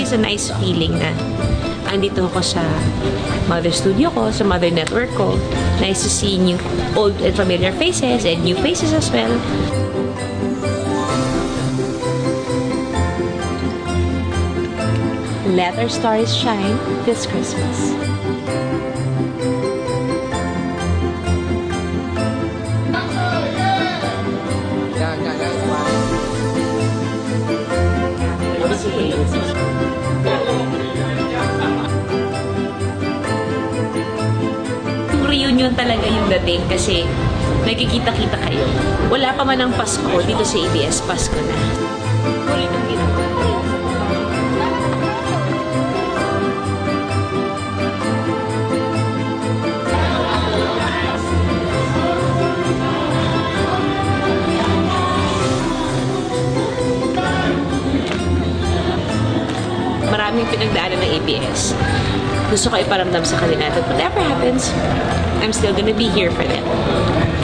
just a nice feeling na andito ako sa Mother Studio ko, sa Mother Network ko. Nice to see new, old and familiar faces and new faces as well. Let our stars shine this Christmas. Reunion talaga yung dating kasi nagkikita-kita kayo. Wala pa man ang Pasko dito sa ABS, Pasko na. Maraming pinagdaanan ng ABS. Gusto ko iparamdam sa kanila that whatever happens, I'm still gonna be here for them.